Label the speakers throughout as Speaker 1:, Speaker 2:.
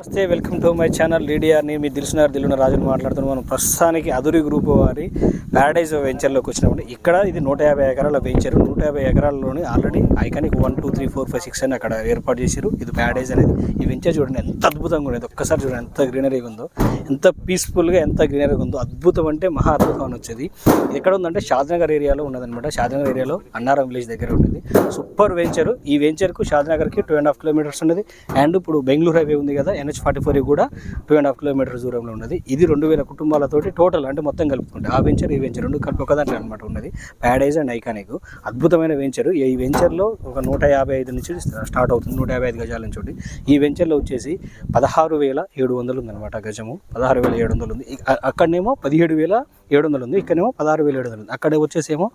Speaker 1: నమస్తే, welcome to my channel లీడియార్ని. మీ దిల్లున రాజుని మాట్లాడుతున్నాం. మనం ప్రస్తుతానికి అదురి గ్రూప్ వారి ప్యారడైజ్ వెంచర్లోకి వచ్చినామండి. ఇక్కడ ఇది 150 ఎకరాల వెంచర్. 150 ఎకరాల్లోని ఆల్రెడీ ఐకానిక్ 1 2 3 4 5 6 అని అక్కడ ఏర్పాటు చేశారు. ఇది ప్యారడైజ్ అనేది. ఈ వెంచర్ చూడండి ఎంత అద్భుతంగా ఉండేది. ఒక్కసారి చూడండి ఎంత గ్రీనరీగా ఉందో, ఎంత పీస్ఫుల్గా, ఎంత గ్రీనరీగా ఉందో. అద్భుతం అంటే మహా అద్భుతం అని వచ్చేది. ఇది ఎక్కడ ఉందంటే షాద్నగర్ ఏరియాలో ఉన్నదనమాట. షాద్నగర్ ఏరియాలో అన్నారం విలేజ్ దగ్గర ఉండేది. Super venture. ఈ వెంచర్కు షాద్నగర్కి 2.5 కిలోమీటర్స్ ఉన్నది. అండ్ ఇప్పుడు బెంగళూరు హైవే ఉంది కదా, NH44 కూడా 2.5 కిలోమీటర్స్ దూరంలో ఉన్నది. ఇది 2000 కుటుంబాలతోటి టోటల్ అంటే మొత్తం కలుపుకుంటే ఆ వెంచర్ ఈ వెంచర్ రెండు కలిపి ఒకదాంట్లో అనమాట ఉన్నది. ప్యారడైజ్ అండ్ ఐకానిక్ అద్భుతమైన వెంచర్. ఈ వెంచర్లో ఒక 155 నుంచి స్టార్ట్ అవుతుంది. 155 గజాల నుంచి ఉంది. ఈ వెంచర్లో వచ్చేసి 16,700 ఉందన్నమాట గజము. 16,700 ఉంది. అక్కడనేమో 17,700 ఉంది. ఇక్కడనేమో 16,700 ఉంది. అక్కడ వచ్చేసి ఏమో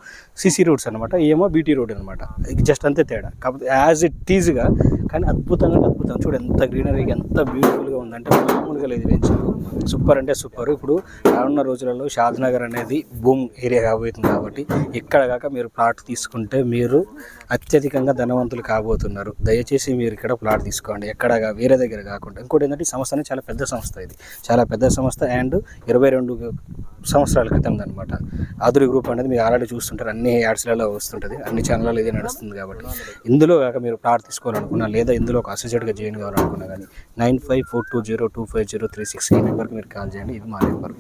Speaker 1: సిసి రోడ్స్ అనమాట, ఏమో బీటీ రోడ్ అనమాట. జస్ట్ అంతే తేడా. కాకపోతే యాజ్ ఇట్ ఈజ్గా కానీ అద్భుతంగా అద్భుతం. చూడు ఎంత గ్రీనరీగా, ఎంత బ్యూటిఫుల్గా ఉందంటే మామూలుగా లేదు వెంచర్. సూపర్ అంటే సూపర్. ఇప్పుడు రానున్న రోజులలో షాద్నగర్ అనేది బూమ్ ఏరియా కాబోతుంది కాబట్టి ఇక్కడ కాక మీరు ప్లాట్ తీసుకుంటే మీరు అత్యధికంగా ధనవంతులు కాబోతున్నారు. దయచేసి మీరు ఇక్కడ ప్లాట్ తీసుకోండి, ఎక్కడగా వేరే దగ్గర కాకుండా. ఇంకోటి ఏంటంటే ఈ సంస్థ అనేది చాలా పెద్ద సంస్థ. ఇది చాలా పెద్ద సంస్థ. అండ్ 22 సంవత్సరాల క్రితం అనమాట. ఆదురి గ్రూప్ అనేది మీరు ఆల్రెడీ చూస్తుంటారు, అన్ని యాడ్స్లలో వస్తుంటుంది, అన్ని ఛానల్లో ఇది నడుస్తుంది కాబట్టి. ఇందులో కాక మీరు ప్లాట్ తీసుకోవాలనుకున్నా లేదా ఇందులో ఒక అసోసియేట్గా జాయిన్ కావాలనుకున్నా కానీ 9542025036 ఈ నెంబర్కి మీరు కాల్ చేయండి. ఇది మా నెంబర్.